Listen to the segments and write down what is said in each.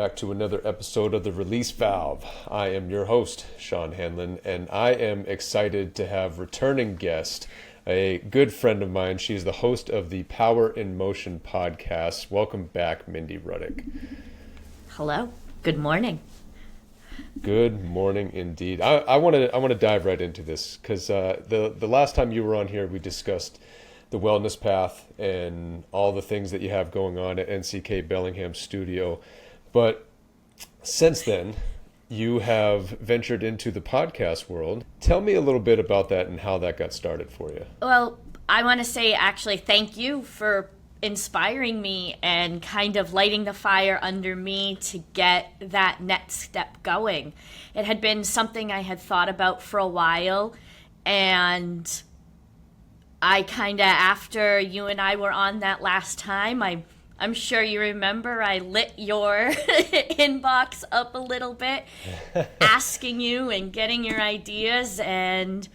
back to another episode of The Release Valve. I am your host, Sean Hanlon, and I am excited to have returning guest, a good friend of mine. She is the host of the Power in Motion podcast. Welcome back, Mindy Ruddick. Hello. Good morning. Good morning, indeed. I want to dive right into this because the last time you were on here, we discussed the wellness path and all the things that you have going on at NCK Bellingham Studio. But since then, you have ventured into the podcast world. Tell me a little bit about that and how that got started for you. Well, I want to say actually thank you for inspiring me and kind of lighting the fire under me to get that next step going. It had been something I had thought about for a while, and I kind of, after you and I were on that last time, I'm sure you remember, I lit your inbox up a little bit, asking you and getting your ideas, and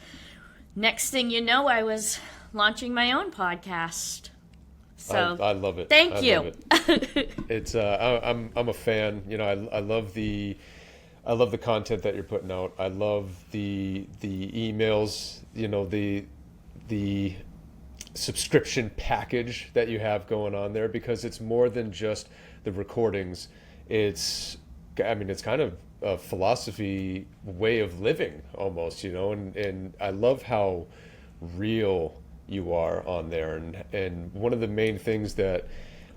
next thing you know, I was launching my own podcast. So I love it. Thank you. It's I'm a fan. You know, I love the content that you're putting out. I love the emails. You know, the subscription package that you have going on there, because it's more than just the recordings. It's kind of a philosophy way of living almost, you know, and I love how real you are on there. And one of the main things that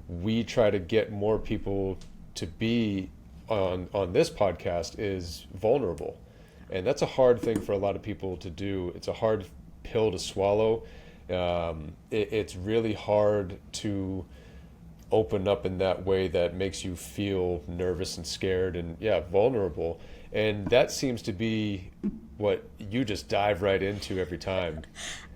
we try to get more people to be on this podcast is vulnerable. And that's a hard thing for a lot of people to do. It's a hard pill to swallow. It's really hard to open up in that way that makes you feel nervous and scared and vulnerable. And that seems to be what you just dive right into every time.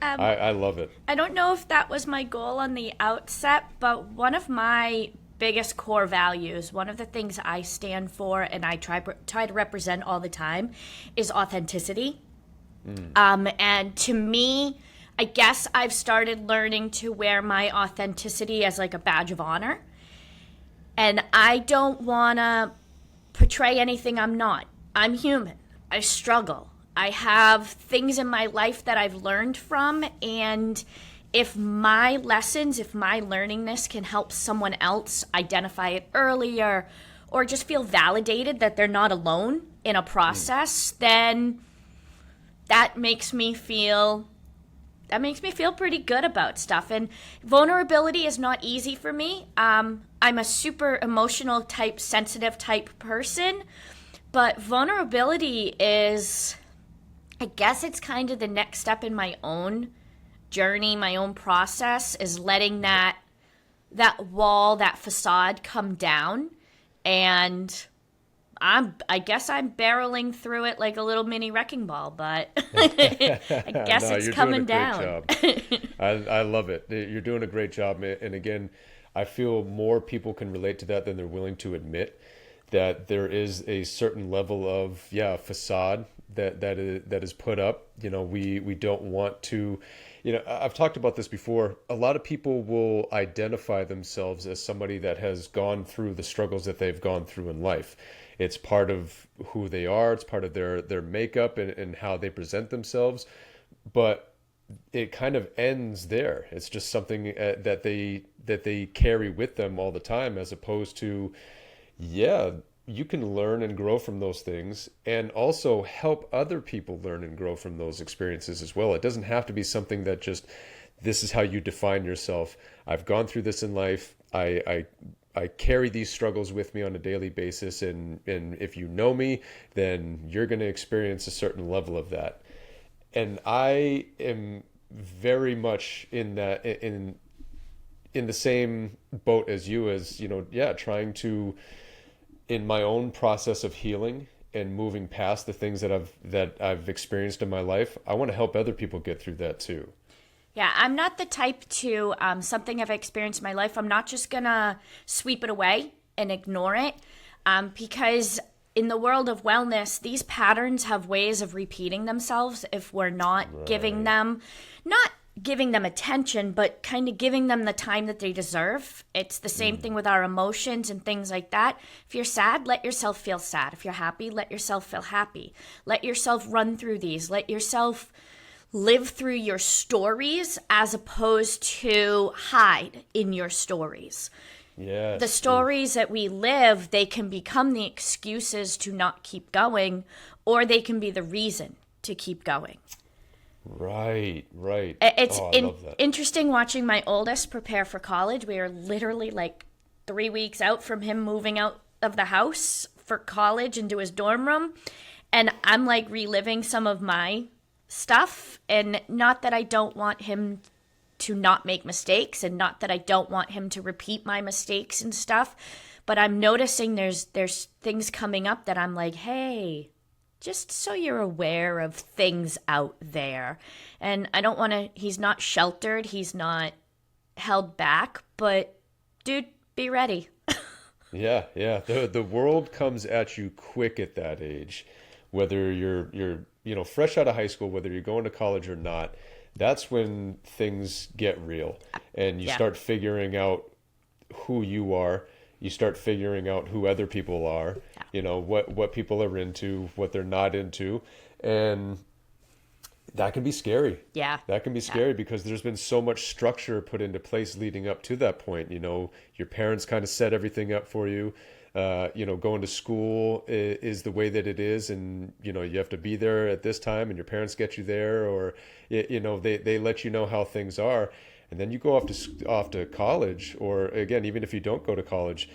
I love it. I don't know if that was my goal on the outset, but one of my biggest core values, one of the things I stand for and I try to represent all the time, is authenticity. And to me, I guess I've started learning to wear my authenticity as like a badge of honor. And I don't want to portray anything I'm not. I'm human. I struggle. I have things in my life that I've learned from. And if my lessons, if my learningness can help someone else identify it earlier or just feel validated that they're not alone in a process, then that makes me feel pretty good about stuff. And vulnerability is not easy for me. I'm a super emotional type, sensitive type person, but vulnerability is, I guess it's kind of the next step in my own journey, my own process, is letting that wall, that facade come down. And I guess I'm barreling through it like a little mini wrecking ball, but I guess it's coming down. I love it. You're doing a great job. And again, I feel more people can relate to that than they're willing to admit, that there is a certain level of facade that is put up. You know, we don't want to, you know, I've talked about this before. A lot of people will identify themselves as somebody that has gone through the struggles that they've gone through in life. It's part of who they are. It's part of their makeup and how they present themselves. But it kind of ends there. It's just something that they carry with them all the time, as opposed to, you can learn and grow from those things and also help other people learn and grow from those experiences as well. It doesn't have to be something that just, this is how you define yourself. I've gone through this in life. I carry these struggles with me on a daily basis, and if you know me, then you're going to experience a certain level of that. And I am very much in that in the same boat as you, as, you know, trying to, in my own process of healing and moving past the things that I've experienced in my life, I want to help other people get through that too. Yeah, I'm not the type to, something I've experienced in my life, I'm not just going to sweep it away and ignore it, because in the world of wellness, these patterns have ways of repeating themselves if we're not giving them, not giving them attention, but kind of giving them the time that they deserve. It's the same thing with our emotions and things like that. If you're sad, let yourself feel sad. If you're happy, let yourself feel happy. Let yourself run through these. Let yourself live through your stories as opposed to hide in your stories. Yes. The stories that we live, they can become the excuses to not keep going, or they can be the reason to keep going. Right, right. It's Oh, I love that. interesting watching my oldest prepare for college. We are literally like 3 weeks out from him moving out of the house for college into his dorm room. And I'm like reliving some of my stuff. And not that I don't want him to not make mistakes, and not that I don't want him to repeat my mistakes and stuff. But I'm noticing there's things coming up that I'm like, hey, just so you're aware of things out there. And I don't want to, he's not sheltered, he's not held back, but dude, be ready. Yeah, yeah. The world comes at you quick at that age, whether you're fresh out of high school, whether you're going to college or not. That's when things get real, and you Yeah. start figuring out who you are. You start figuring out who other people are. Yeah. What people are into, what they're not into, and that can be scary. Yeah. That can be scary because there's been so much structure put into place leading up to that point. Your parents kind of set everything up for you. Going to school is the way that it is, and you have to be there at this time, and your parents get you there, or they let you know how things are, and then you go off to college, or again, even if you don't go to college,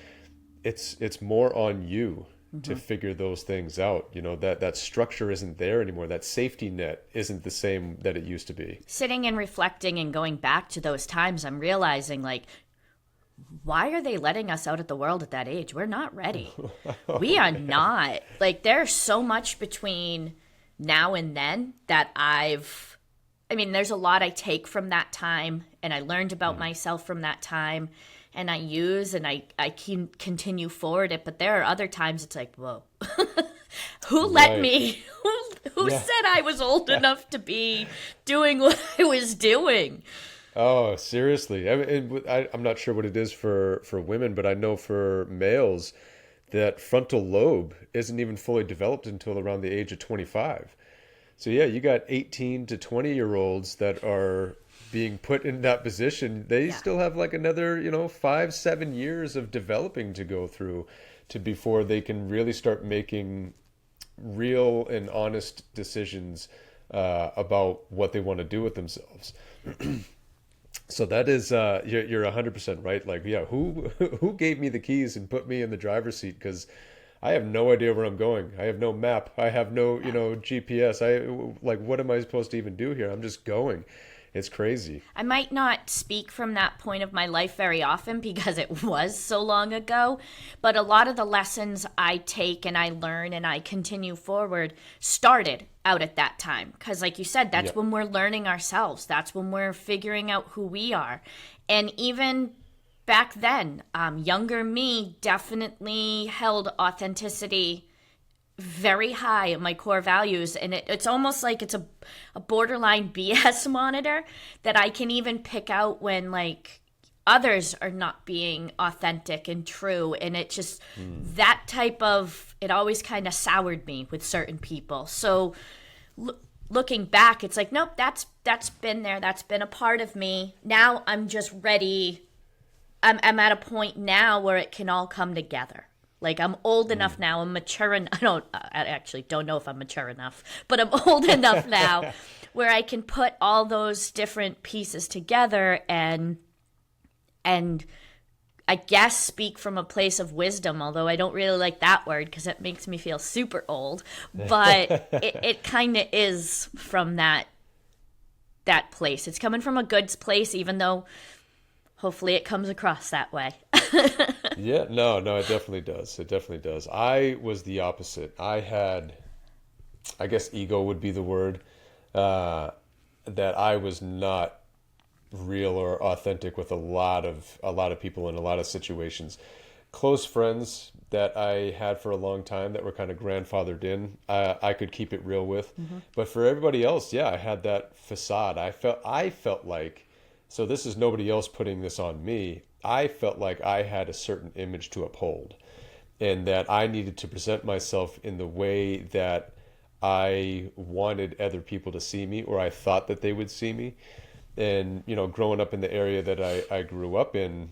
it's more on you to figure those things out. That structure isn't there anymore. That safety net isn't the same that it used to be. Sitting and reflecting and going back to those times, I'm realizing, like, why are they letting us out at the world at that age? We're not ready. We are not. Like, there's so much between now and then that there's a lot I take from that time, and I learned about myself from that time, and I use, and I can continue forward it. But there are other times it's like, whoa, who let Right. me? Who said I was old enough to be doing what I was doing? Oh, seriously. I'm not sure what it is for women, but I know for males that frontal lobe isn't even fully developed until around the age of 25. So yeah, you got 18 to 20-year-olds that are being put in that position. They still have like another, 5-7 years of developing to go through before they can really start making real and honest decisions about what they want to do with themselves. So that is, you're 100% right. Like, yeah, who gave me the keys and put me in the driver's seat? Because I have no idea where I'm going. I have no map. I have no, GPS. What am I supposed to even do here? I'm just going. It's crazy. I might not speak from that point of my life very often because it was so long ago, but a lot of the lessons I take and I learn and I continue forward started out at that time. Because like you said, that's when we're learning ourselves. That's when we're figuring out who we are. And even back then, younger me definitely held authenticity very high in my core values, and it's almost like it's a borderline BS monitor that I can even pick out when like others are not being authentic and true, and it just that type of it always kind of soured me with certain people. So looking back, it's like, nope, that's been there, that's been a part of me. Now I'm just ready. I'm at a point now where it can all come together. Like, I'm old enough now, I'm mature, and I actually don't know if I'm mature enough, but I'm old enough now where I can put all those different pieces together and I guess speak from a place of wisdom, although I don't really like that word because it makes me feel super old, but it kind of is from that place. It's coming from a good place, even though hopefully it comes across that way. Yeah, no, it definitely does. It definitely does. I was the opposite. I had, I guess ego would be the word, that I was not real or authentic with a lot of people in a lot of situations. close friends that I had for a long time that were kind of grandfathered in, I could keep it real with. But for everybody else, yeah, I had that facade. I felt like, so this is nobody else putting this on me. I felt like I had a certain image to uphold, and that I needed to present myself in the way that I wanted other people to see me, or I thought that they would see me. And, growing up in the area that I grew up in,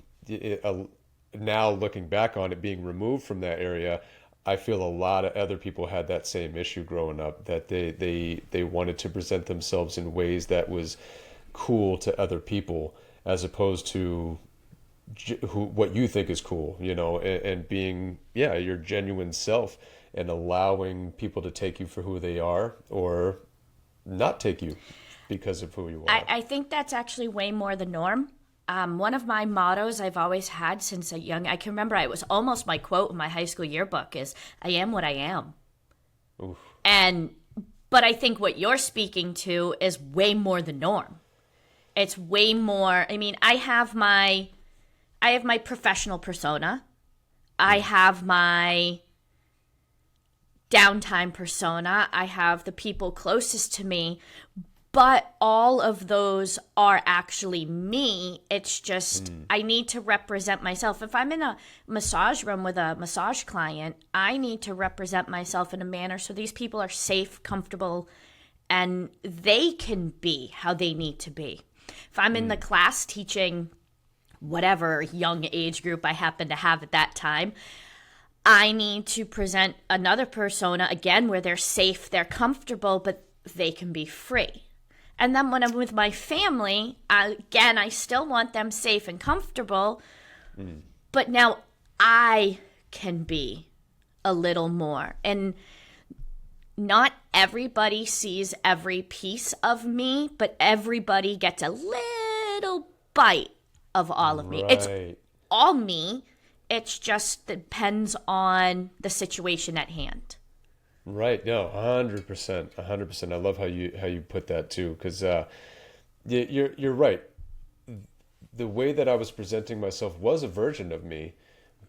now looking back on it, being removed from that area, I feel a lot of other people had that same issue growing up, that they wanted to present themselves in ways that was cool to other people, as opposed to what you think is cool, and being, yeah, your genuine self, and allowing people to take you for who they are, or not take you because of who you are. I think that's actually way more the norm. One of my mottos I've always had since I can remember, it was almost my quote in my high school yearbook is, I am what I am. Oof. But I think what you're speaking to is way more the norm. It's way more, I have my professional persona. I have my downtime persona. I have the people closest to me. But all of those are actually me. It's just I need to represent myself. If I'm in a massage room with a massage client, I need to represent myself in a manner so these people are safe, comfortable, and they can be how they need to be. If I'm in the class teaching whatever young age group I happen to have at that time, I need to present another persona, again, where they're safe, they're comfortable, but they can be free. And then when I'm with my family, I still want them safe and comfortable, but now I can be a little more. And not everybody sees every piece of me, but everybody gets a little bite of all of me. Right. It's all me. It just depends on the situation at hand. Right. No, 100%, 100%. I love how you put that too, because you're right. The way that I was presenting myself was a version of me,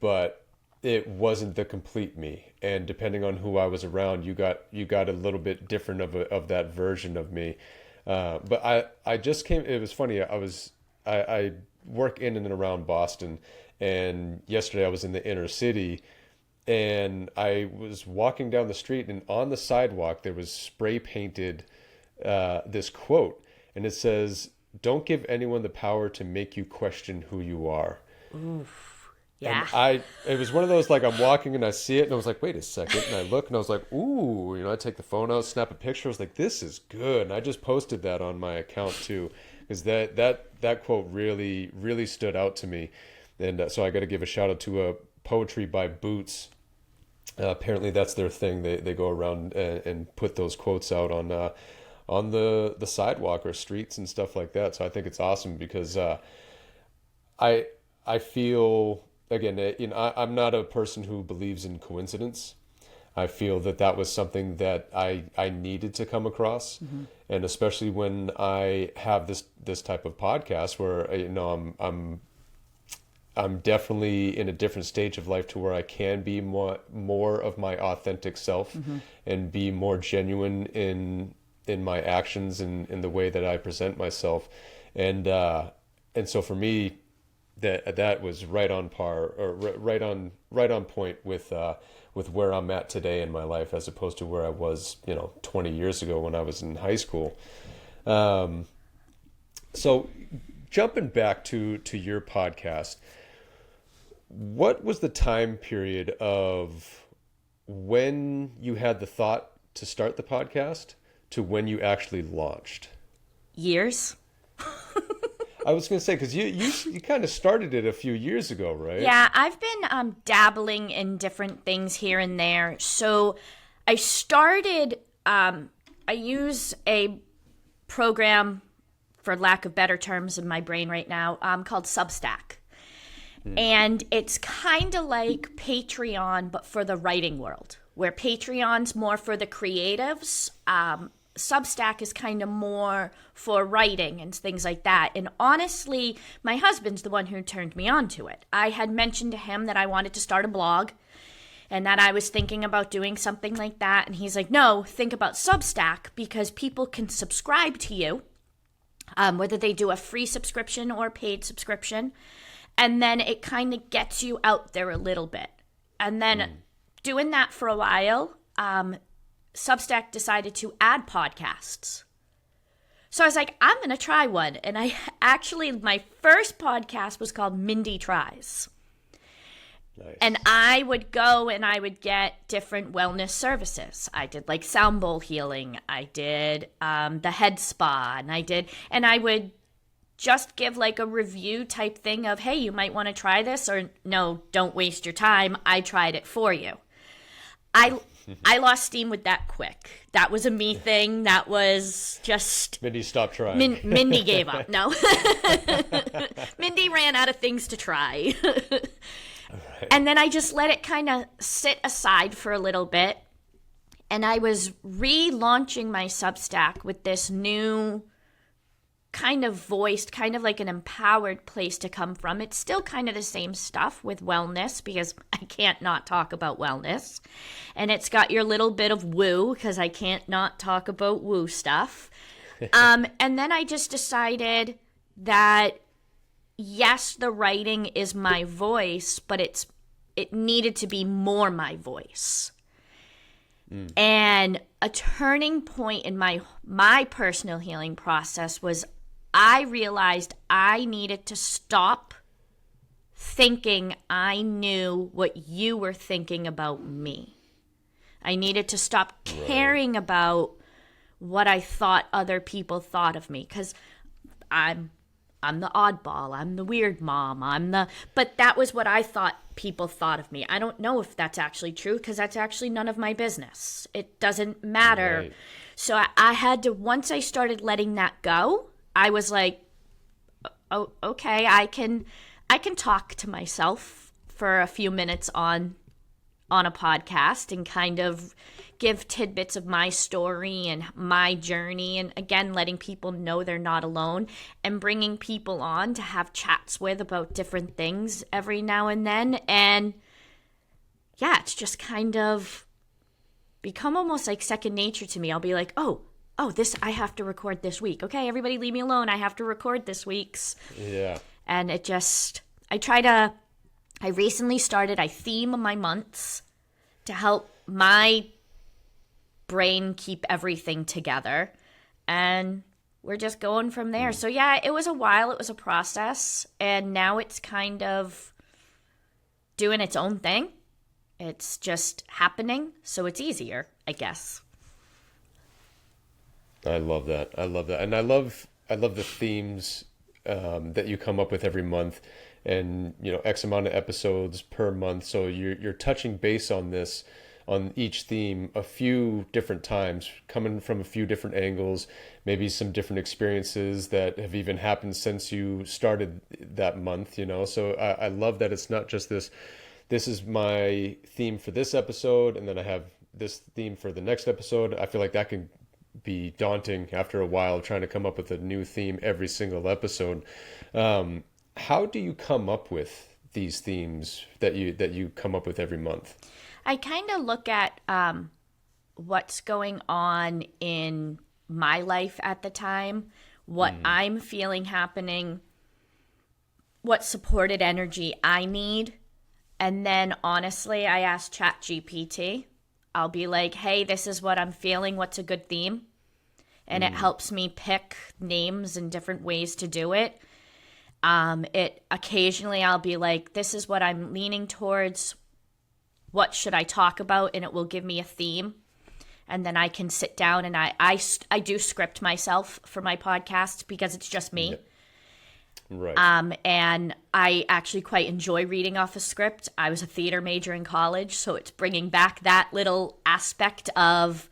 but it wasn't the complete me. And depending on who I was around, you got a little bit different of that version of me. But I just came. It was funny. I work in and around Boston, and yesterday I was in the inner city. And I was walking down the street, and on the sidewalk there was spray painted this quote, and it says, "Don't give anyone the power to make you question who you are." Oof. Yeah. And it was one of those, like, I'm walking and I see it and I was like, wait a second, and I look and I was like, ooh, I take the phone out, snap a picture. I was like, this is good, and I just posted that on my account too, because that quote really really stood out to me, and so I got to give a shout out to Poetry by Boots. Apparently that's their thing. They go around and put those quotes out on the sidewalk or streets and stuff like that. So I think it's awesome, because I feel, again, I'm not a person who believes in coincidence. I feel that was something that I needed to come across, and especially when I have this type of podcast where I'm definitely in a different stage of life to where I can be more of my authentic self, and be more genuine in my actions and in the way that I present myself. And so for me, that was right on par, or right on point with where I'm at today in my life, as opposed to where I was 20 years ago when I was in high school. So jumping back to your podcast, what was the time period of when you had the thought to start the podcast to when you actually launched? Years. I was going to say, because you kind of started it a few years ago, right? Yeah, I've been dabbling in different things here and there. So I started, I use a program, for lack of better terms in my brain right now, called Substack. And it's kind of like Patreon, but for the writing world, where Patreon's more for the creatives. Substack is kind of more for writing and things like that. And honestly, my husband's the one who turned me on to it. I had mentioned to him that I wanted to start a blog and that I was thinking about doing something like that. And he's like, no, think about Substack because people can subscribe to you, whether they do a free subscription or a paid subscription. And then it kind of gets you out there a little bit. And then doing that for a while, Substack decided to add podcasts. So I was like, I'm going to try one. And my first podcast was called Mindy Tries. Nice. And I would go and I would get different wellness services. I did like sound bowl healing. I did the head spa. And I would just give like a review type thing of, hey, you might want to try this, or no, don't waste your time. I tried it for you. I lost steam with that quick. That was a me thing. That was just... Mindy stopped trying. Mindy gave up. No. Mindy ran out of things to try. Right. And then I just let it kind of sit aside for a little bit. And I was relaunching my Substack with this new kind of voiced, kind of like an empowered place to come from. It's still kind of the same stuff with wellness because I can't not talk about wellness. And it's got your little bit of woo because I can't not talk about woo stuff. And then I just decided that, yes, the writing is my voice, but it needed to be more my voice. And a turning point in my personal healing process was I realized I needed to stop thinking I knew what you were thinking about me. I needed to stop caring about what I thought other people thought of me, because I'm the oddball, I'm the weird mom, but that was what I thought people thought of me. I don't know if that's actually true because that's actually none of my business. It doesn't matter. Right. So I had to, once I started letting that go, I was like, oh, okay, I can talk to myself for a few minutes on a podcast and kind of give tidbits of my story and my journey, and again letting people know they're not alone, and bringing people on to have chats with about different things every now and then. And yeah, it's just kind of become almost like second nature to me. I'll be like, oh, this I have to record this week. Okay, everybody leave me alone. I have to record this week's. Yeah. And it just, I recently started, I theme my months to help my brain keep everything together. And we're just going from there. So yeah, it was a while. It was a process. And now it's kind of doing its own thing. It's just happening. So it's easier, I guess. I love that. And I love the themes that you come up with every month, and X amount of episodes per month. So you're touching base on each theme a few different times, coming from a few different angles, maybe some different experiences that have even happened since you started that month. So I love that it's not just this is my theme for this episode, and then I have this theme for the next episode. I feel like that can be daunting after a while, trying to come up with a new theme every single episode. How do you come up with these themes that you come up with every month? I kind of look at what's going on in my life at the time, what I'm feeling happening, what supported energy I need. And then honestly, I ask ChatGPT. I'll be like, hey, this is what I'm feeling. What's a good theme? And it helps me pick names and different ways to do it. Occasionally I'll be like, this is what I'm leaning towards. What should I talk about? And it will give me a theme. And then I can sit down and I do script myself for my podcast because it's just me. Yep. Right. And I actually quite enjoy reading off a script. I was a theater major in college, so it's bringing back that little aspect of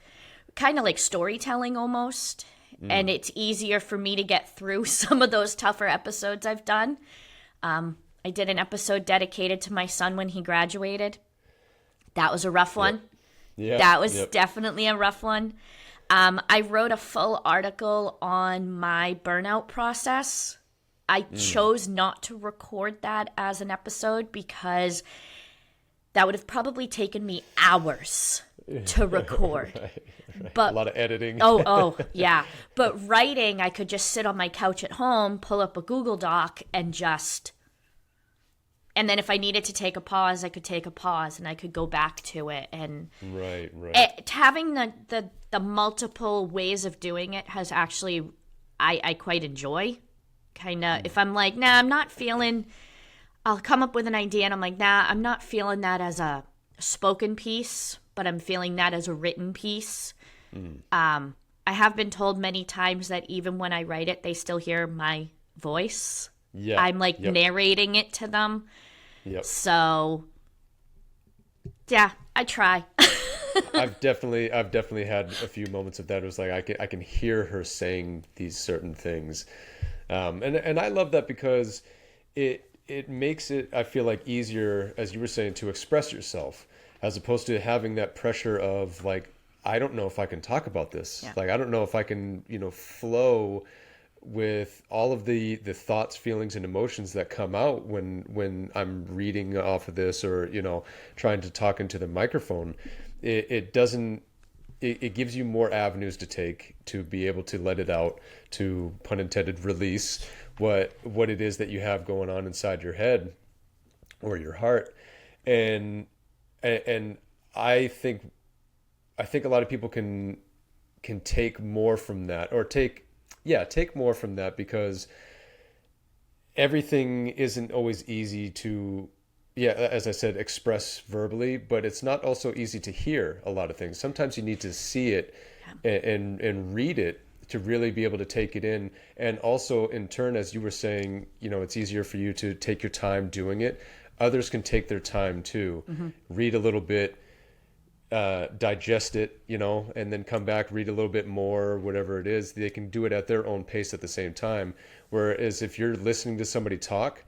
kind of like storytelling almost. And it's easier for me to get through some of those tougher episodes I've done. I did an episode dedicated to my son when he graduated. That was a rough one. Yeah. That was definitely a rough one. I wrote a full article on my burnout process. I chose not to record that as an episode because that would have probably taken me hours to record. Right. A But lot of editing. yeah. But writing, I could just sit on my couch at home, pull up a Google Doc, and then if I needed to take a pause, I could take a pause and I could go back to it. And Right. having the multiple ways of doing it has actually, I quite enjoy. Kind of, if I'm like, nah, I'm not feeling, I'll come up with an idea and I'm like, nah, I'm not feeling that as a spoken piece, but I'm feeling that as a written piece. I have been told many times that even when I write it, they still hear my voice. Yeah. I'm like narrating it to them. Yep. So, yeah, I try. I've definitely had a few moments of that. It was like I can hear her saying these certain things, and I love that because it makes it, I feel like, easier, as you were saying, to express yourself, as opposed to having that pressure of like, I don't know if I can talk about this. Yeah. Like, I don't know if I can, flow with all of the thoughts, feelings, and emotions that come out when I'm reading off of this, or trying to talk into the microphone. It doesn't. It gives you more avenues to take to be able to let it out, to, pun intended, release what it is that you have going on inside your head or your heart. And I think a lot of people can take more from that, or take more from that, because everything isn't always easy to, as I said, express verbally, but it's not also easy to hear a lot of things. Sometimes you need to see it and read it to really be able to take it in. And also, in turn, as you were saying, it's easier for you to take your time doing it. Others can take their time too, read a little bit, digest it, and then come back, read a little bit more, whatever it is. They can do it at their own pace at the same time. Whereas if you're listening to somebody talk,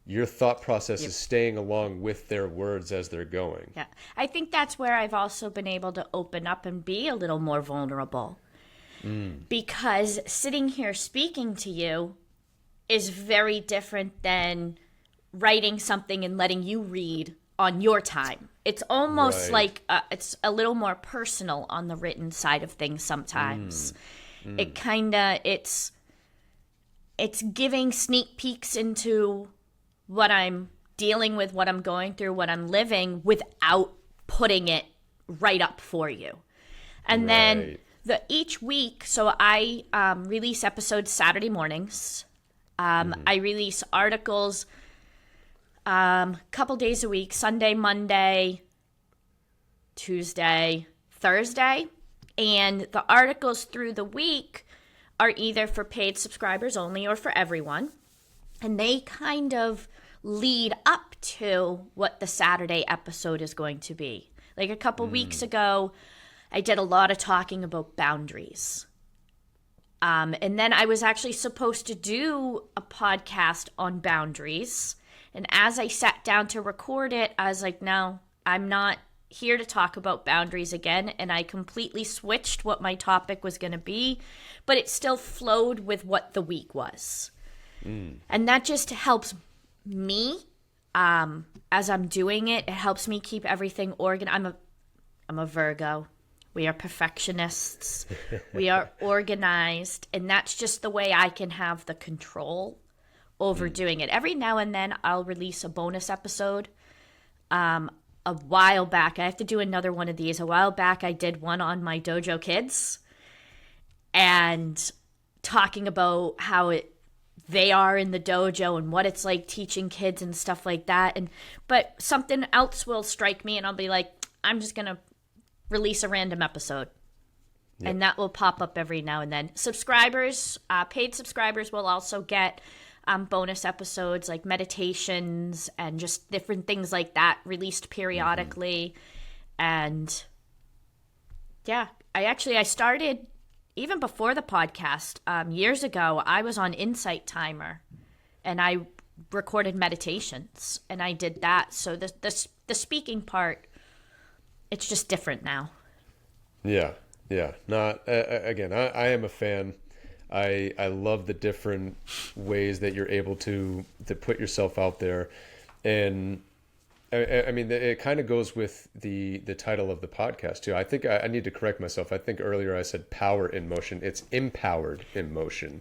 your thought process is staying along with their words as they're going. Yeah. I think that's where I've also been able to open up and be a little more vulnerable. Because sitting here speaking to you is very different than writing something and letting you read on your time. It's almost like it's a little more personal on the written side of things sometimes. It kind of, it's giving sneak peeks into what I'm dealing with, what I'm going through, what I'm living, without putting it right up for you. And then each week, so I release episodes Saturday mornings. I release articles couple days a week: Sunday, Monday, Tuesday, Thursday. And the articles through the week are either for paid subscribers only or for everyone. And they kind of lead up to what the Saturday episode is going to be. Like a couple weeks ago, I did a lot of talking about boundaries. And then I was actually supposed to do a podcast on boundaries. And as I sat down to record it, I was like, no, I'm not here to talk about boundaries again. And I completely switched what my topic was going to be, but it still flowed with what the week was. And that just helps me as I'm doing it. It helps me keep everything organized. I'm a Virgo. We are perfectionists. We are organized. And that's just the way I can have the control over doing it. Every now and then I'll release a bonus episode. A while back, I have to do another one of these. A while back, I did one on my dojo kids and talking about how they are in the dojo and what it's like teaching kids and stuff like that. But something else will strike me and I'll be like, I'm just going to release a random episode. Yep. And that will pop up every now and then. Subscribers, paid subscribers will also get bonus episodes like meditations and just different things like that released periodically. And yeah, I started even before the podcast. Years ago, I was on Insight Timer and I recorded meditations and I did that. So the speaking part, it's just different now. Yeah. Yeah, not again. I am a fan. I love the different ways that you're able to put yourself out there, and I mean it kind of goes with the title of the podcast too. I think I need to correct myself. I think earlier I said power in motion. It's empowered in motion.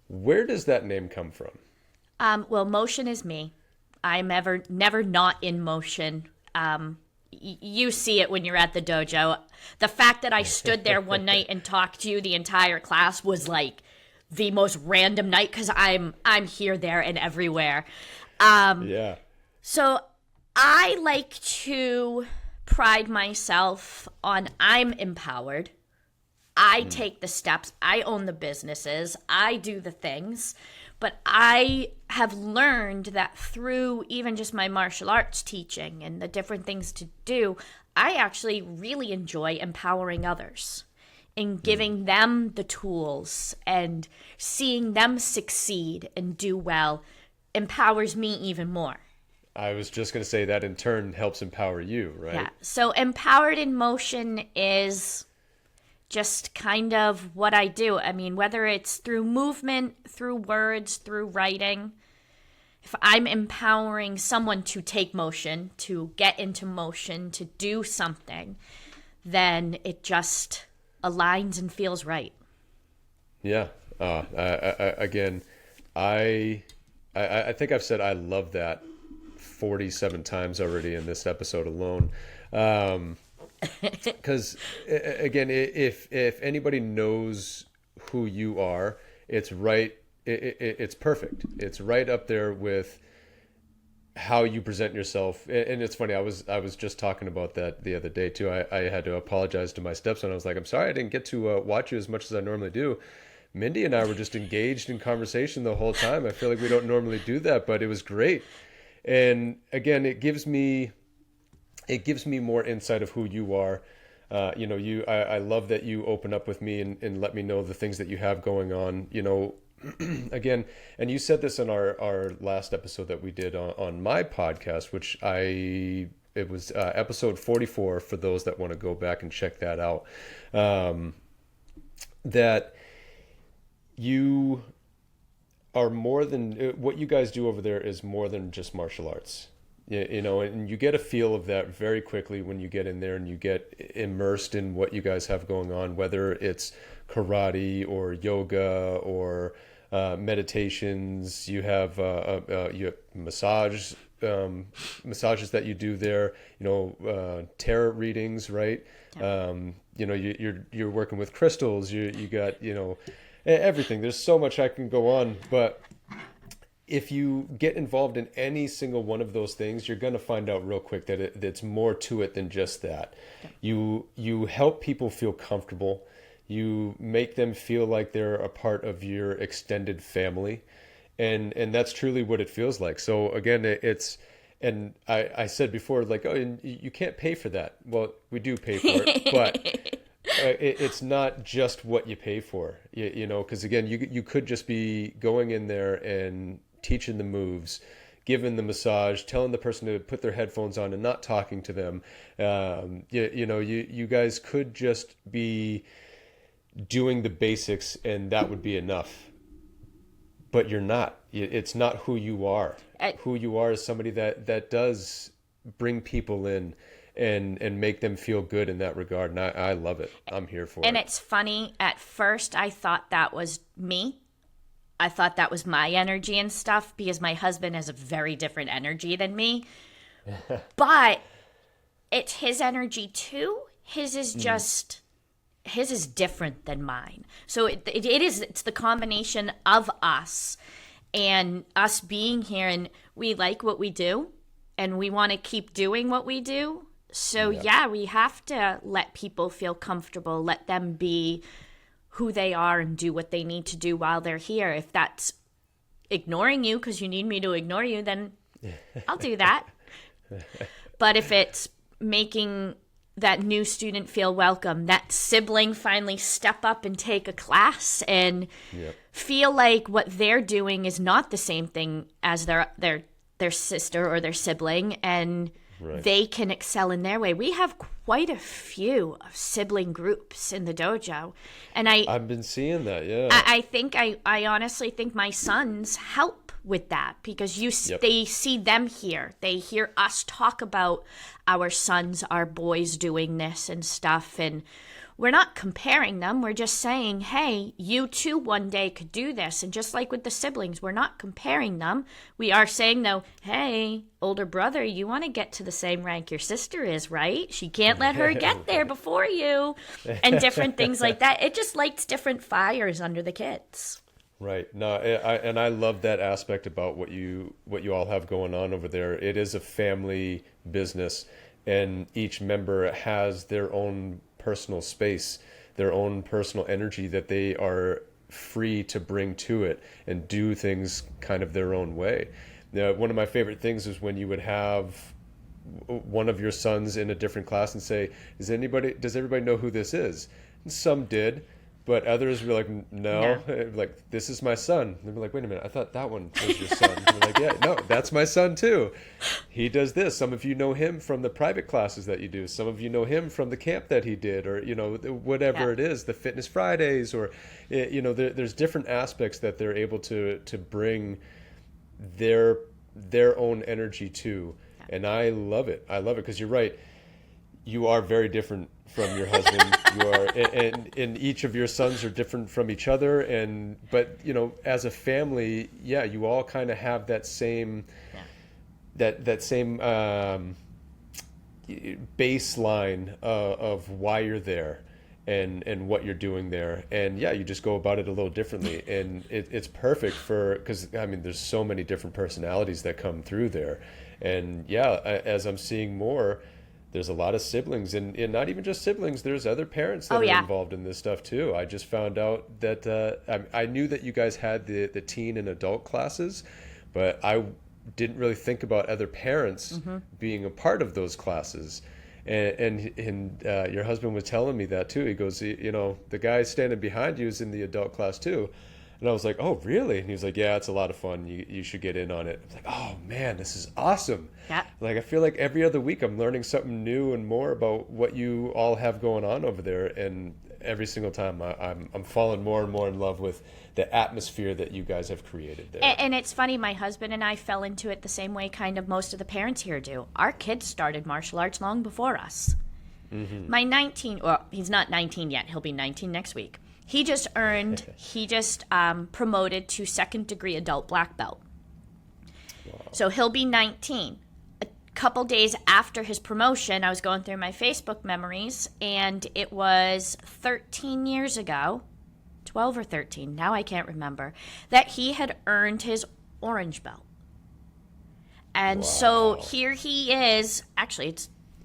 Where does that name come from? Well, motion is me. I'm never not in motion. You see it when you're at the dojo. The fact that I stood there one night and talked to you the entire class was like the most random night because I'm here, there, and everywhere. Yeah. So I like to pride myself on I'm empowered. I take the steps. I own the businesses. I do the things. But I have learned that through even just my martial arts teaching and the different things to do, I actually really enjoy empowering others and giving them the tools and seeing them succeed and do well empowers me even more. I was just going to say that in turn helps empower you, right? Yeah. So empowered in motion is just kind of what I do. I mean, whether it's through movement, through words, through writing, if I'm empowering someone to take motion, to get into motion, to do something, then it just aligns and feels right. Yeah. Again, I think I've said I love that 47 times already in this episode alone. Because again, if anybody knows who you are, it's right. It's perfect. It's right up there with how you present yourself. And it's funny. I was just talking about that the other day too. I had to apologize to my stepson. I was like, I'm sorry I didn't get to watch you as much as I normally do. Mindy and I were just engaged in conversation the whole time. I feel like we don't normally do that, but it was great. And again, it gives me more insight of who you are. I love that you open up with me and let me know the things that you have going on, again, and you said this in our last episode that we did on my podcast, which it was episode 44 for those that want to go back and check that out, that you are more than what you guys do over there is more than just martial arts. And you get a feel of that very quickly when you get in there and you get immersed in what you guys have going on, whether it's karate or yoga or meditations. You have massages that you do there. Tarot readings, right? Yeah. You're working with crystals. You got everything. There's so much I can go on, but if you get involved in any single one of those things, you're going to find out real quick that it's more to it than just that. Yeah. You help people feel comfortable. You make them feel like they're a part of your extended family. And that's truly what it feels like. So again, and I said before, like, oh, and you can't pay for that. Well, we do pay for it, but it's not just what you pay for, because again, you could just be going in there and teaching the moves, giving the massage, telling the person to put their headphones on and not talking to them. You guys could just be doing the basics and that would be enough. But you're not. It's not who you are. Who you are is somebody that does bring people in and make them feel good in that regard. And I love it. I'm here for it. And it's funny. At first, I thought that was me. I thought that was my energy and stuff because my husband has a very different energy than me. But it's his energy too. His is just... His is different than mine. So it's the combination of us and us being here, and we like what we do and we want to keep doing what we do. So yeah, we have to let people feel comfortable, let them be who they are and do what they need to do while they're here. If that's ignoring you because you need me to ignore you, then I'll do that. But if it's making that new student feel welcome, that sibling finally step up and take a class and feel like what they're doing is not the same thing as their sister or their sibling, and Right. they can excel in their way. We have quite a few sibling groups in the dojo. And I've been seeing that, yeah. I think I honestly think my sons help with that because Yep. they see them here. They hear us talk about our sons, our boys doing this and stuff, and we're not comparing them. We're just saying, hey, you too one day could do this. And just like with the siblings, we're not comparing them. We are saying, though, hey, older brother, you want to get to the same rank your sister is, right? She can't let her get there before you. And different things like that. It just lights different fires under the kids. Right. No, I love that aspect about what you all have going on over there. It is a family business, and each member has their own personal space, their own personal energy that they are free to bring to it and do things kind of their own way. Now, one of my favorite things is when you would have one of your sons in a different class and say, does everybody know who this is? And some did, but others were like, no. Like, this is my son. And they were like, wait a minute, I thought that one was your son. And we're like, yeah, no, that's my son too. He does this. Some of you know him from the private classes that you do. Some of you know him from the camp that he did, or, whatever it is, the Fitness Fridays, or, there's different aspects that they're able to bring their own energy to. And I love it. I love it because you're right. You are very different from your husband. You are, and each of your sons are different from each other. But as a family, yeah, you all kind of have that same, that same baseline of why you're there, and what you're doing there. And yeah, you just go about it a little differently, and it's perfect because there's so many different personalities that come through there. And yeah, as I'm seeing more, there's a lot of siblings, and not even just siblings. There's other parents that are involved in this stuff too. I just found out that I knew that you guys had the teen and adult classes, but I didn't really think about other parents being a part of those classes. And your husband was telling me that too. He goes, the guy standing behind you is in the adult class too. And I was like, oh, really? And he was like, yeah, it's a lot of fun. You should get in on it. I was like, oh, man, this is awesome. Yeah. Like, I feel like every other week I'm learning something new and more about what you all have going on over there. And every single time I'm falling more and more in love with the atmosphere that you guys have created there. And it's funny, my husband and I fell into it the same way kind of most of the parents here do. Our kids started martial arts long before us. Mm-hmm. He's not 19 yet. He'll be 19 next week. He just promoted to second degree adult black belt. Wow. So he'll be 19. A couple days after his promotion, I was going through my Facebook memories, and it was 13 years ago, 12 or 13, now I can't remember, that he had earned his orange belt. And so here he is, actually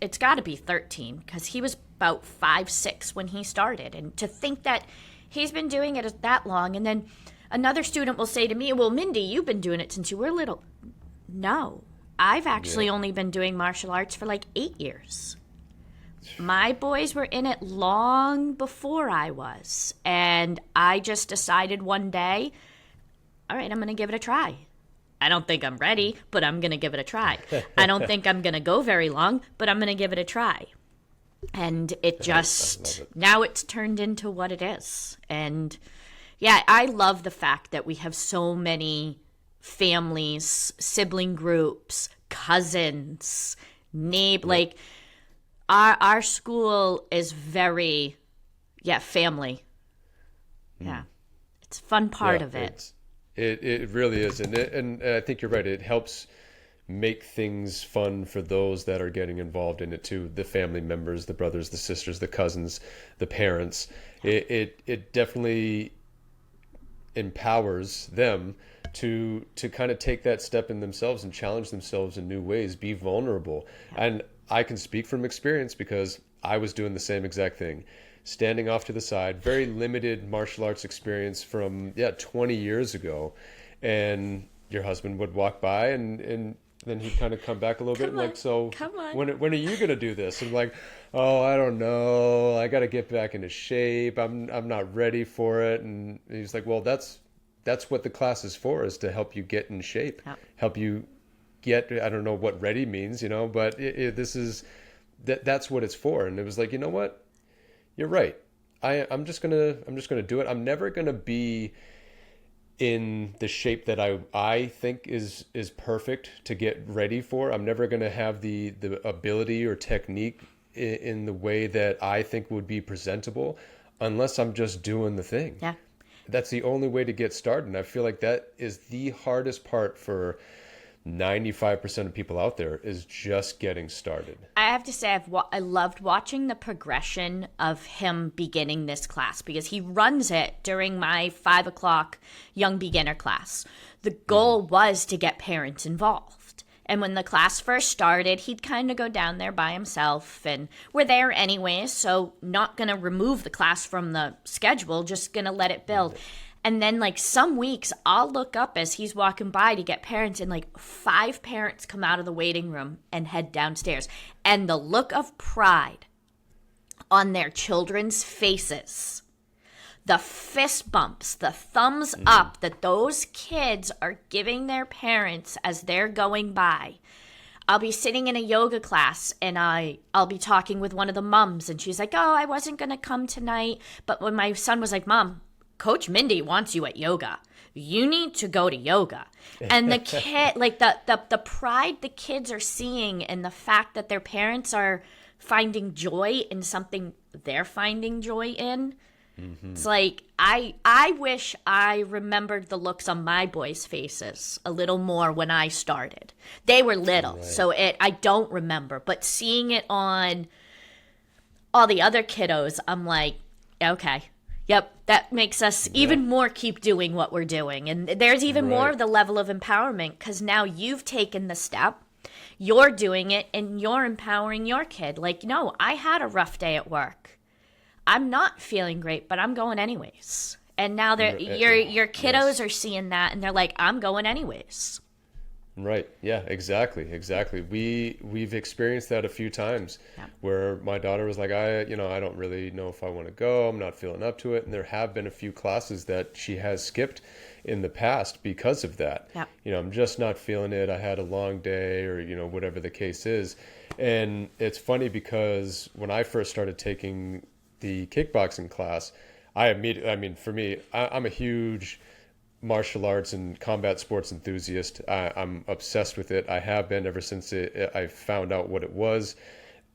it's got to be 13, because he was about 5, 6 when he started. And to think that he's been doing it that long, and then another student will say to me, well, Mindy, you've been doing it since you were little. No, I've actually only been doing martial arts for like 8 years. My boys were in it long before I was, and I just decided one day, all right, I'm going to give it a try. I don't think I'm ready, but I'm going to give it a try. I don't think I'm going to go very long, but I'm going to give it a try. And it just, now it's turned into what it is. And yeah, I love the fact that we have so many families, sibling groups, cousins, like our school is very, family. Yeah. It's a fun part of it. It really is. And I think you're right. It helps make things fun for those that are getting involved in it too. The family members, the brothers, the sisters, the cousins, the parents. It definitely empowers them to kind of take that step in themselves and challenge themselves in new ways, be vulnerable. And I can speak from experience because I was doing the same exact thing. Standing off to the side, very limited martial arts experience from 20 years ago. And your husband would walk by and then he'd kind of come back a little bit and like, so when are you going to do this? And like, oh, I don't know. I got to get back into shape. I'm not ready for it. And he's like, well, that's what the class is for, is to help you get in shape, help you get. I don't know what ready means, but this is that's what it's for. And it was like, you know what? You're right. I'm just gonna do it. I'm never gonna be in the shape that I think is perfect to get ready for. I'm never gonna have the ability or technique in the way that I think would be presentable unless I'm just doing the thing. Yeah. That's the only way to get started. And I feel like that is the hardest part for 95% of people out there, is just getting started. I have to say, I loved watching the progression of him beginning this class, because he runs it during my 5 o'clock young beginner class. The goal was to get parents involved. And when the class first started, he'd kind of go down there by himself, and we're there anyways, so not going to remove the class from the schedule, just going to let it build. And then, like, some weeks I'll look up as he's walking by to get parents, and like 5 parents come out of the waiting room and head downstairs. And the look of pride on their children's faces, the fist bumps, the thumbs up that those kids are giving their parents as they're going by. I'll be sitting in a yoga class, and I'll be talking with one of the mums, and she's like, oh, I wasn't going to come tonight. But when my son was like, Mom, Coach Mindy wants you at yoga. You need to go to yoga. And the kid, like the pride the kids are seeing, and the fact that their parents are finding joy in something they're finding joy in. Mm-hmm. It's like, I wish I remembered the looks on my boys' faces a little more when I started. They were little, right. So I don't remember. But seeing it on all the other kiddos, I'm like, okay. Yep, that makes us even more keep doing what we're doing. And there's even more of the level of empowerment, because now you've taken the step, you're doing it, and you're empowering your kid. Like, no, I had a rough day at work. I'm not feeling great, but I'm going anyways. And now your kiddos are seeing that, and they're like, I'm going anyways. Right. Yeah, exactly. We've experienced that a few times where my daughter was like, I don't really know if I want to go. I'm not feeling up to it. And there have been a few classes that she has skipped in the past because of that. Yeah. I'm just not feeling it. I had a long day, or, whatever the case is. And it's funny because when I first started taking the kickboxing class, for me, I'm a huge martial arts and combat sports enthusiast. I'm obsessed with it. I have been ever since I found out what it was.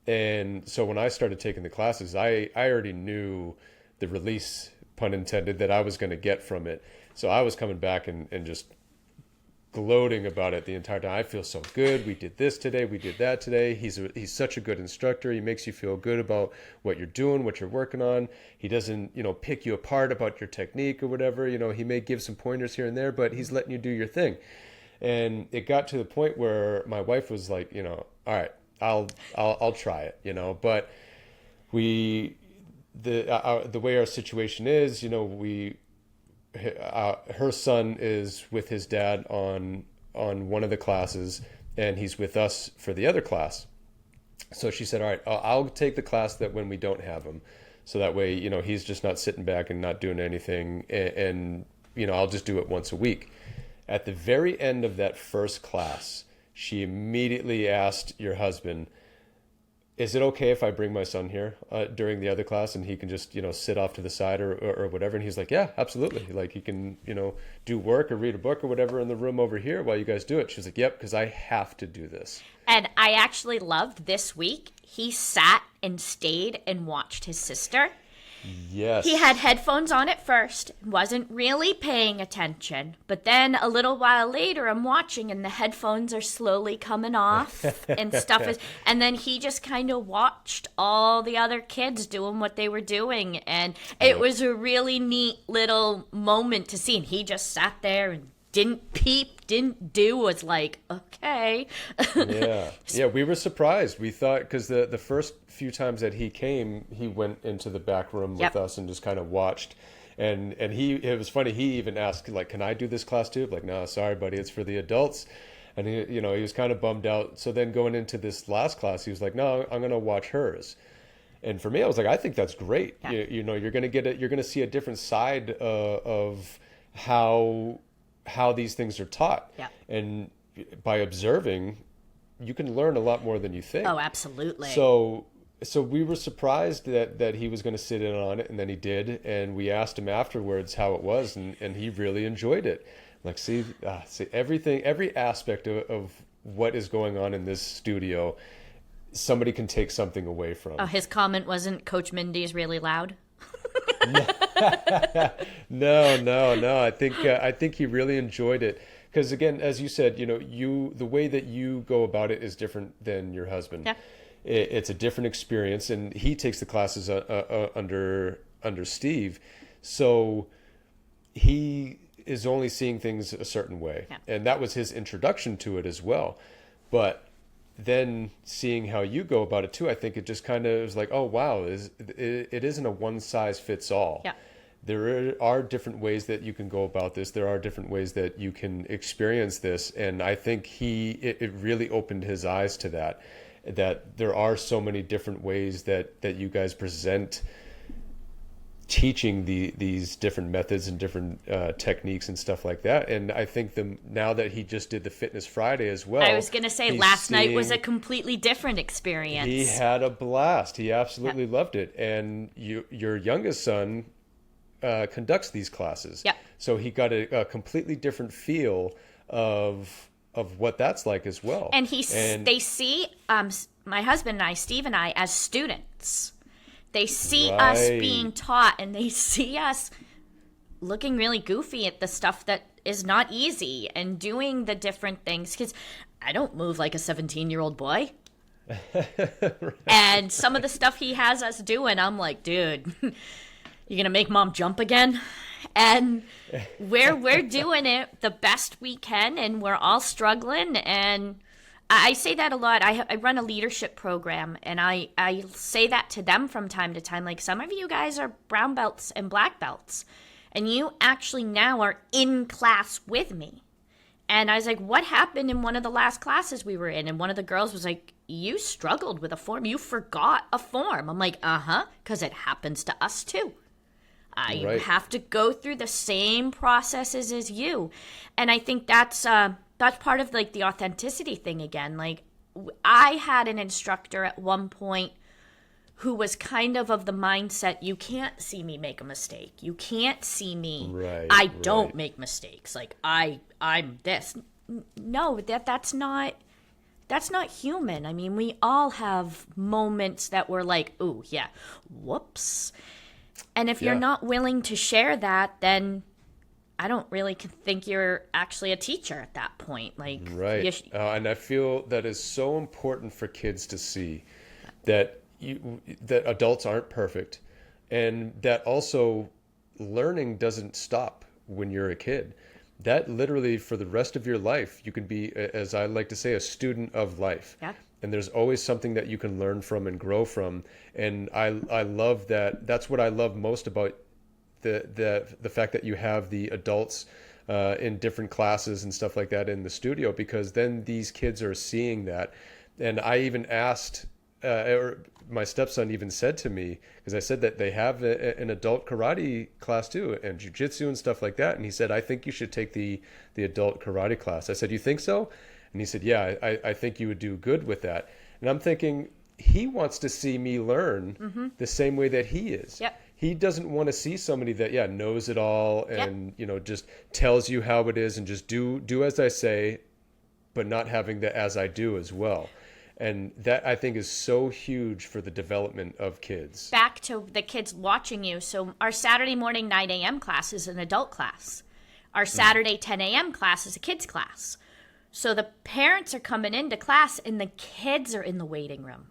And so when I started taking the classes, I already knew the release, pun intended, that I was going to get from it. So I was coming back and just gloating about it the entire time. I feel so good. We did this today. We did that today. He's such a good instructor. He makes you feel good about what you're doing, what you're working on. He doesn't, pick you apart about your technique or whatever. He may give some pointers here and there, but he's letting you do your thing. And it got to the point where my wife was like, all right, I'll try it, but the way our situation is, her son is with his dad on one of the classes, and he's with us for the other class. So she said, all right, I'll take the class that when we don't have him. So that way, he's just not sitting back and not doing anything. And I'll just do it once a week. At the very end of that first class, she immediately asked your husband, is it okay if I bring my son here during the other class, and he can just, sit off to the side or whatever? And he's like, yeah, absolutely. Like, he can, do work or read a book or whatever in the room over here while you guys do it. She's like, yep, because I have to do this. And I actually loved this week. He sat and stayed and watched his sister. Yes. He had headphones on at first, wasn't really paying attention. But then a little while later, I'm watching, and the headphones are slowly coming off and stuff. And then he just kind of watched all the other kids doing what they were doing. And it was a really neat little moment to see. And he just sat there and didn't peep, didn't do, was like, okay. Yeah, we were surprised. We thought, because the first few times that he came, he went into the back room with us and just kind of watched. And it was funny, he even asked, like, can I do this class too? Like, no, sorry, buddy, it's for the adults. And he was kind of bummed out. So then going into this last class, he was like, no, I'm going to watch hers. And for me, I was like, I think that's great. Yeah. You're going to you're going to see a different side of how these things are taught. Yeah. And by observing, you can learn a lot more than you think. Oh, absolutely. So we were surprised that he was going to sit in on it, and then he did, and we asked him afterwards how it was, and he really enjoyed it. Like, see everything, every aspect of what is going on in this studio, somebody can take something away from. Oh, his comment wasn't, Coach Mindy's really loud? No. I think he really enjoyed it. Because again, as you said, the way that you go about it is different than your husband. Yeah. It's a different experience, and he takes the classes under Steve, so he is only seeing things a certain way, Yeah. and that was his introduction to it as well. But then seeing how you go about it too, I think it just kind of was like, oh wow, it isn't a one size fits all. Yeah. There are different ways that you can go about this. There are different ways that you can experience this, and I think it really opened his eyes to that there are so many different ways that you guys present teaching these different methods and different techniques and stuff like that. And I think now that he just did the Fitness Friday as well. I was going to say, last night was a completely different experience. He had a blast. He absolutely loved it. And your youngest son conducts these classes. Yep. So he got a completely different feel of what that's like as well. And they see my husband and I, Steve and I, as students. They see us being taught, and they see us looking really goofy at the stuff that is not easy and doing the different things. Because I don't move like a 17-year-old boy. Right. And some of the stuff he has us doing, I'm like, dude, you gonna make mom jump again? And we're doing it the best we can, and we're all struggling. And I say that a lot. I run a leadership program, and I say that to them from time to time. Like, some of you guys are brown belts and black belts, and you actually now are in class with me. And I was like, what happened in one of the last classes we were in? And one of the girls was like, you struggled with a form. You forgot a form. I'm like, because it happens to us too. You have to go through the same processes as you. And I think that's part of like the authenticity thing again. Like, I had an instructor at one point who was kind of the mindset, you can't see me make a mistake. You can't see me. I don't make mistakes. Like, I'm this. No, that's not human. I mean, we all have moments that we're like, ooh, yeah, whoops. And if you're not willing to share that, then I don't really think you're actually a teacher at that point. Like, and I feel that is so important for kids to see that that adults aren't perfect, and that also learning doesn't stop when you're a kid. That literally for the rest of your life, you can be, as I like to say, a student of life. Yeah. And there's always something that you can learn from and grow from. And I love that. That's what I love most about the fact that you have the adults in different classes and stuff like that in the studio, because then these kids are seeing that. And I even asked, or my stepson even said to me, because I said that they have an adult karate class too, and jiu-jitsu and stuff like that. And he said, I think you should take the adult karate class. I said, you think so? And he said, yeah, I think you would do good with that. And I'm thinking, he wants to see me learn the same way that he is. Yep. He doesn't want to see somebody that, knows it all and, just tells you how it is and just do as I say, but not having the as I do as well. And that, I think, is so huge for the development of kids. Back to the kids watching you. So our Saturday morning 9 a.m. class is an adult class. Our Saturday 10 a.m. class is a kids class. So the parents are coming into class and the kids are in the waiting room.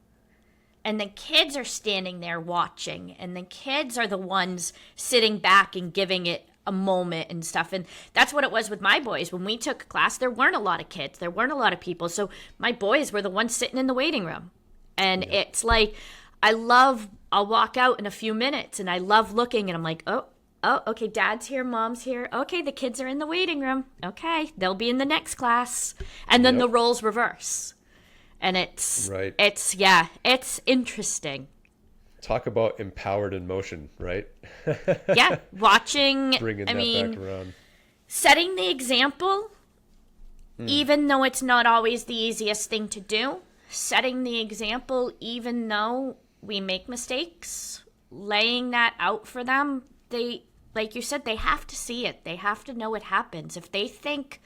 And the kids are standing there watching. And the kids are the ones sitting back and giving it a moment and stuff. And that's what it was with my boys. When we took class, there weren't a lot of kids. There weren't a lot of people. So my boys were the ones sitting in the waiting room. And it's like, I'll walk out in a few minutes and I love looking and I'm like, oh, okay, dad's here, mom's here. Okay, the kids are in the waiting room. Okay, they'll be in the next class. And then the roles reverse. And it's interesting. Talk about empowered in motion, right? Watching, Bringing that back around. Setting the example even though it's not always the easiest thing to do, setting the example, even though we make mistakes, laying that out for them, like you said, they have to see it. They have to know it happens. If they think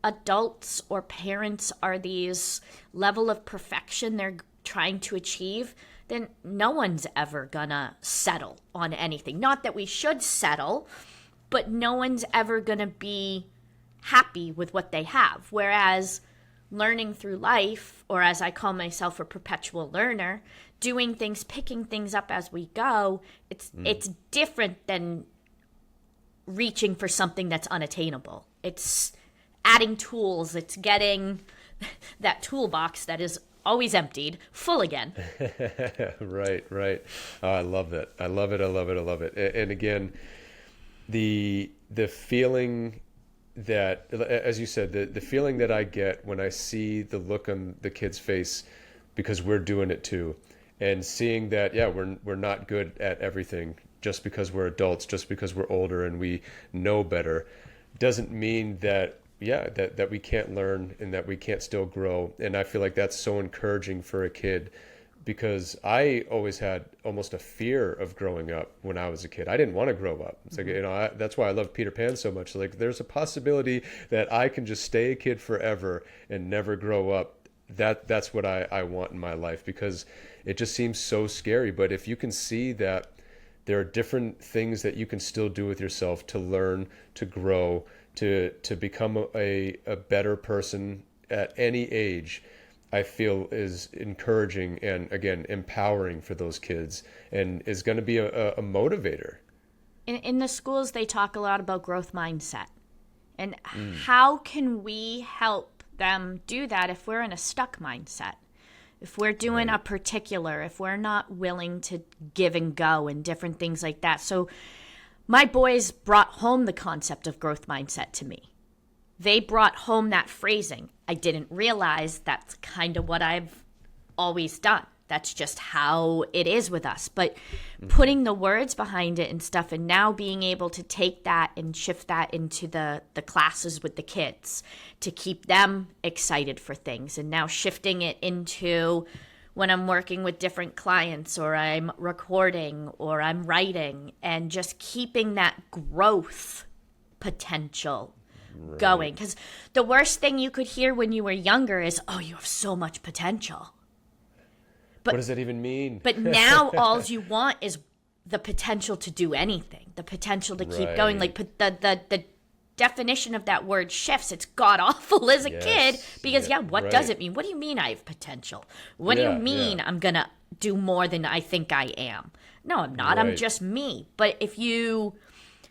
adults or parents are these level of perfection they're trying to achieve, then no one's ever gonna settle on anything. Not that we should settle, but no one's ever gonna be happy with what they have. Whereas learning through life, or as I call myself, a perpetual learner, doing things, picking things up as we go, it's different than reaching for something that's unattainable. It's adding tools, it's getting that toolbox that is always emptied full again. Right. Oh, I love that. I love it. And again, the feeling that, as you said, the feeling that I get when I see the look on the kid's face, because we're doing it too, and seeing that, yeah, we're not good at everything just because we're adults, just because we're older and we know better, doesn't mean that that we can't learn and that we can't still grow. And I feel like that's so encouraging for a kid, because I always had almost a fear of growing up when I was a kid. I didn't want to grow up. It's like, that's why I love Peter Pan so much. Like, there's a possibility that I can just stay a kid forever and never grow up. That's what I want in my life, because it just seems so scary. But if you can see that there are different things that you can still do with yourself to learn, to grow, to become a better person at any age, I feel is encouraging and, again, empowering for those kids, and is going to be a motivator. In the schools, they talk a lot about growth mindset. And how can we help them do that if we're in a stuck mindset? If we're doing a particular, if we're not willing to give and go and different things like that. So my boys brought home the concept of growth mindset to me. They brought home that phrasing. I didn't realize that's kind of what I've always done. That's just how it is with us. But putting the words behind it and stuff, and now being able to take that and shift that into the classes with the kids to keep them excited for things, and now shifting it into when I'm working with different clients, or I'm recording, or I'm writing, and just keeping that growth potential going. Because the worst thing you could hear when you were younger is, oh, you have so much potential. But, what does that even mean? But now all you want is the potential to do anything, the potential to keep going. Like, the definition of that word shifts. It's god awful as a kid, because what does it mean? What do you mean I have potential? What do you mean I'm gonna do more than I think I am? No, I'm not. I'm just me. But if you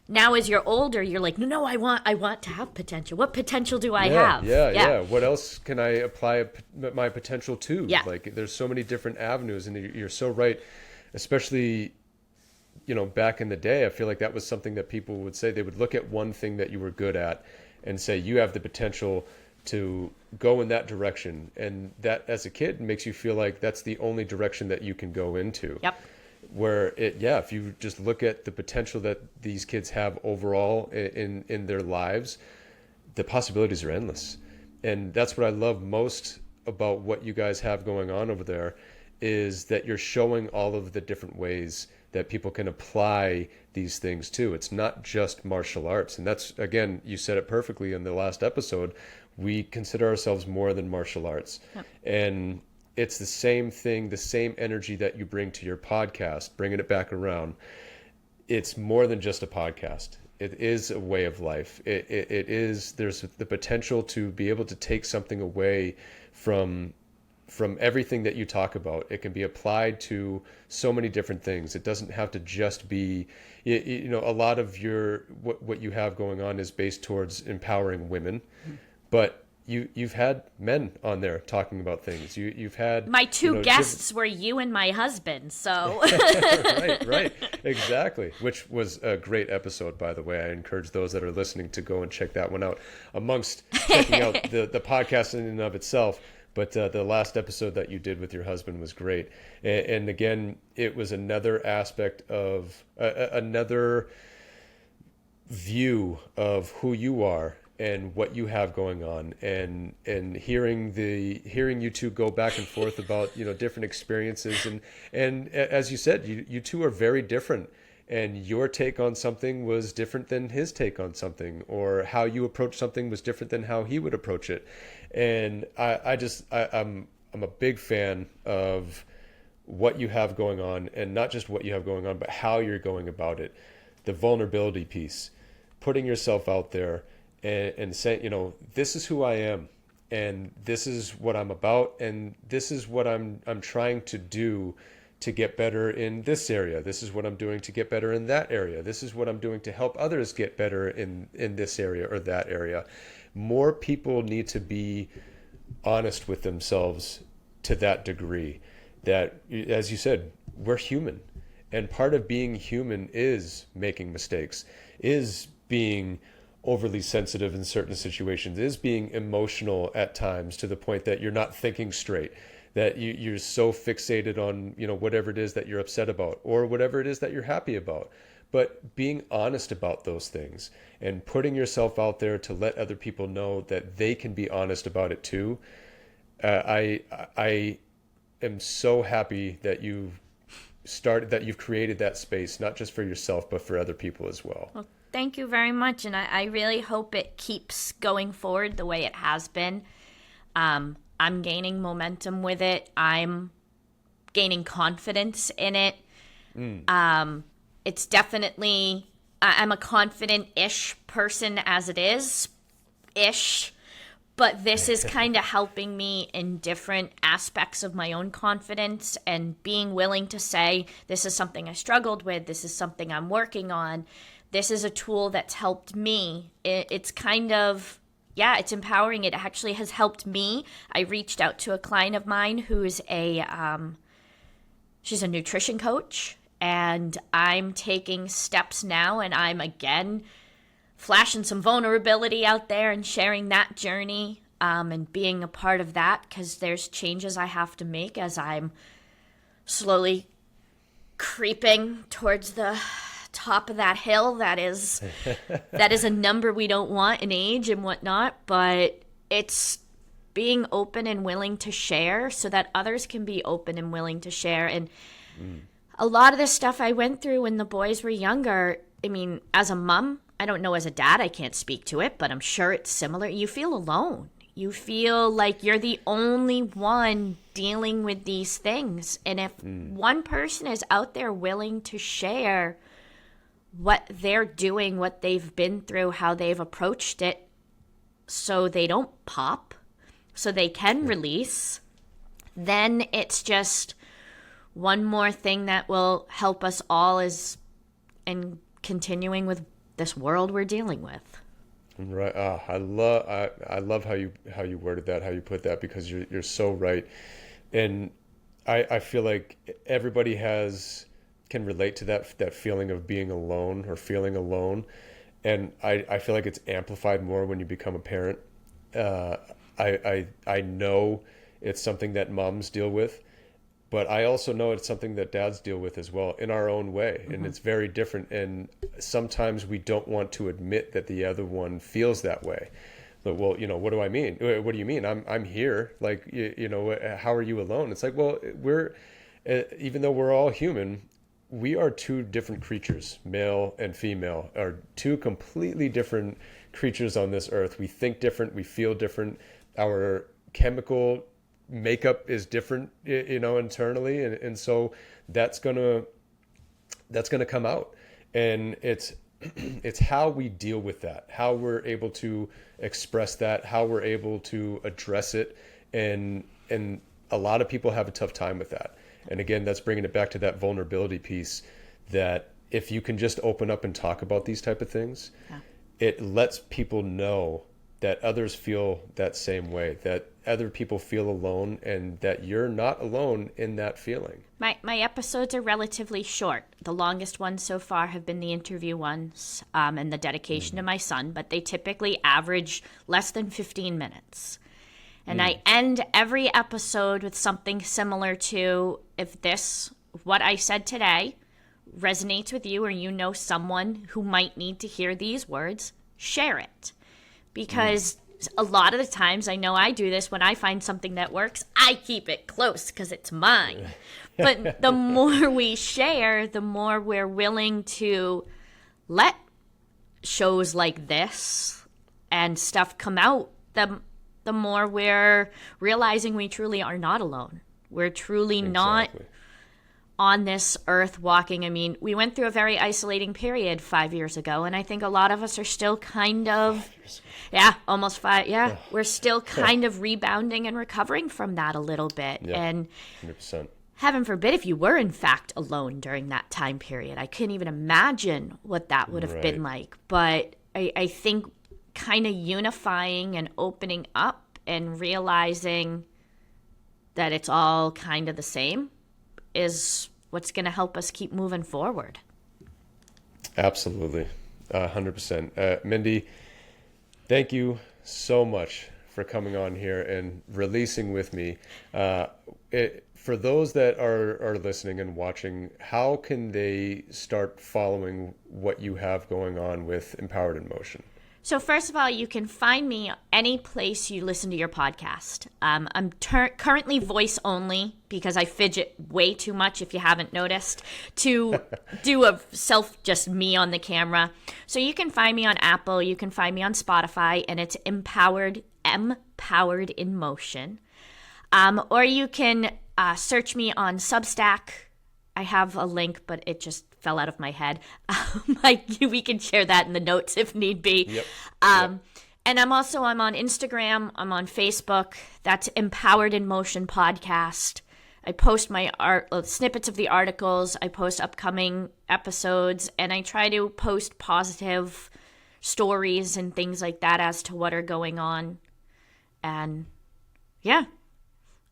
now, as you're older, you're like, no, I want to have potential. What potential do I have? Yeah. What else can I apply my potential to? Yeah. Like, there's so many different avenues, and you're so right. Especially, back in the day, I feel like that was something that people would say. They would look at one thing that you were good at and say, you have the potential to go in that direction. And that, as a kid, makes you feel like that's the only direction that you can go into. Yep. Where if you just look at the potential that these kids have overall in their lives, the possibilities are endless. And that's what I love most about what you guys have going on over there, is that you're showing all of the different ways that people can apply these things too. It's not just martial arts. And that's, again, you said it perfectly in the last episode. We consider ourselves more than martial arts. Yep. And it's the same thing, the same energy that you bring to your podcast, bringing it back around. It's more than just a podcast. It is a way of life. It is, there's the potential to be able to take something away from everything that you talk about. It can be applied to so many different things. It doesn't have to just be, a lot of what you have going on is based towards empowering women, but you've had men on there talking about things. You've had my two guests were you and my husband. So right, exactly. Which was a great episode, by the way. I encourage those that are listening to go and check that one out. Amongst checking out the podcast in and of itself, but the last episode that you did with your husband was great. And again, it was another aspect of another view of who you are and what you have going on, and hearing you two go back and forth about, different experiences, and as you said, you two are very different, and your take on something was different than his take on something, or how you approach something was different than how he would approach it. And I'm a big fan of what you have going on, and not just what you have going on, but how you're going about it. The vulnerability piece, putting yourself out there, and saying, this is who I am, and this is what I'm about, and this is what I'm trying to do to get better in this area. This is what I'm doing to get better in that area. This is what I'm doing to help others get better in this area or that area. More people need to be honest with themselves to that degree, that, as you said, we're human. And part of being human is making mistakes, is being overly sensitive in certain situations, is being emotional at times to the point that you're not thinking straight, that you're so fixated on, whatever it is that you're upset about, or whatever it is that you're happy about. But being honest about those things and putting yourself out there to let other people know that they can be honest about it too. I am so happy that you've created that space, not just for yourself, but for other people as well. Well, thank you very much. And I really hope it keeps going forward the way it has been. I'm gaining momentum with it. I'm gaining confidence in it. It's definitely, I'm a confident-ish person as it is-ish. But this is kind of helping me in different aspects of my own confidence, and being willing to say, this is something I struggled with, this is something I'm working on, this is a tool that's helped me. It's kind of, it's empowering. It actually has helped me. I reached out to a client of mine who's she's a nutrition coach, and I'm taking steps now, and I'm again flashing some vulnerability out there and sharing that journey, and being a part of that, because there's changes I have to make as I'm slowly creeping towards the top of that hill that is a number we don't want in age and whatnot. But it's being open and willing to share so that others can be open and willing to share. And a lot of the stuff I went through when the boys were younger, I mean, as a mom, I don't know, as a dad, I can't speak to it, but I'm sure it's similar. You feel alone. You feel like you're the only one dealing with these things. And if one person is out there willing to share what they're doing, what they've been through, how they've approached it, so they don't pop, so they can release, then it's just one more thing that will help us all in continuing with this world we're dealing with. Right. I love how you worded that, how you put that, because you're so right. And I feel like everybody can relate to that feeling of being alone or feeling alone. And I feel like it's amplified more when you become a parent. I know it's something that moms deal with, but I also know it's something that dads deal with as well in our own way. And it's very different. And sometimes we don't want to admit that the other one feels that way. But, well, what do I mean? What do you mean? I'm here. Like, how are you alone? It's like, well, even though we're all human, we are two different creatures, male and female, are two completely different creatures on this earth. We think different. We feel different. Our chemical makeup is different, internally, and so that's gonna come out, and it's how we deal with that, how we're able to express that, how we're able to address it, and a lot of people have a tough time with that. And again, that's bringing it back to that vulnerability piece, that if you can just open up and talk about these type of things, it lets people know that others feel that same way, that other people feel alone, and that you're not alone in that feeling. My episodes are relatively short. The longest ones so far have been the interview ones, and the dedication to my son, but they typically average less than 15 minutes. And I end every episode with something similar to, if what I said today resonates with you, or you know someone who might need to hear these words, share it. because a lot of the times, I know I do this, when I find something that works, I keep it close because it's mine. But the more we share, the more we're willing to let shows like this and stuff come out, the more we're realizing we truly are not alone. We're truly not on this earth walking. I mean, we went through a very isolating period 5 years ago, and I think a lot of us are still kind of, almost 5. Yeah, we're still kind of rebounding and recovering from that a little bit. Yeah, and 100%. Heaven forbid if you were in fact alone during that time period. I couldn't even imagine what that would have been like. But I think kind of unifying and opening up and realizing that it's all kind of the same is what's going to help us keep moving forward. Absolutely. 100%. Mindy, thank you so much for coming on here and releasing with me. For those that are listening and watching, how can they start following what you have going on with Empowered in Motion? So first of all, you can find me any place you listen to your podcast. I'm currently voice only because I fidget way too much, if you haven't noticed, to do a just me on the camera. So you can find me on Apple, you can find me on Spotify, and it's Empowered in Motion. Or you can search me on Substack. I have a link, but it just fell out of my head. We can share that in the notes if need be. Yep. And I'm on Instagram. I'm on Facebook. That's Empowered in Motion Podcast. I post my snippets of the articles. I post upcoming episodes, and I try to post positive stories and things like that as to what are going on. And yeah,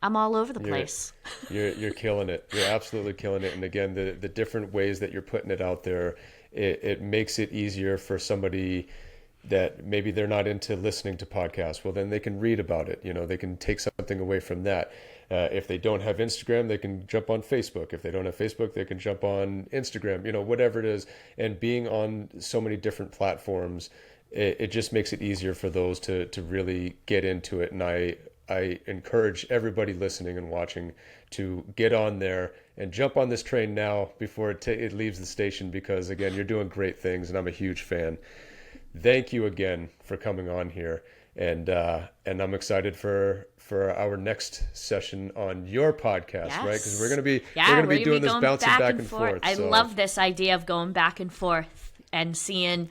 I'm all over the place. You're killing it. You're absolutely killing it. And again, the different ways that you're putting it out there, it makes it easier for somebody that maybe they're not into listening to podcasts. Well, then they can read about it. They can take something away from that. If they don't have Instagram, they can jump on Facebook. If they don't have Facebook, they can jump on Instagram, whatever it is. And being on so many different platforms, it just makes it easier for those to really get into it. And I encourage everybody listening and watching to get on there and jump on this train now before it leaves the station, because again, you're doing great things and I'm a huge fan. Thank you again for coming on here, and I'm excited for our next session on your podcast, yes. Right? Because we're gonna be doing this bouncing back and forth. I love this idea of going back and forth and seeing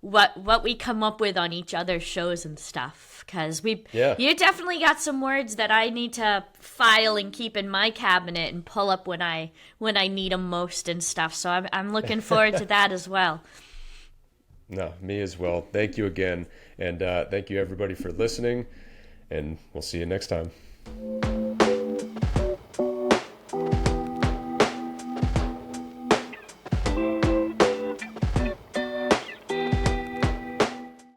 what we come up with on each other's shows and stuff. Because you definitely got some words that I need to file and keep in my cabinet and pull up when I need them most and stuff. So I'm looking forward to that as well. No, me as well. Thank you again, and thank you everybody for listening, and we'll see you next time.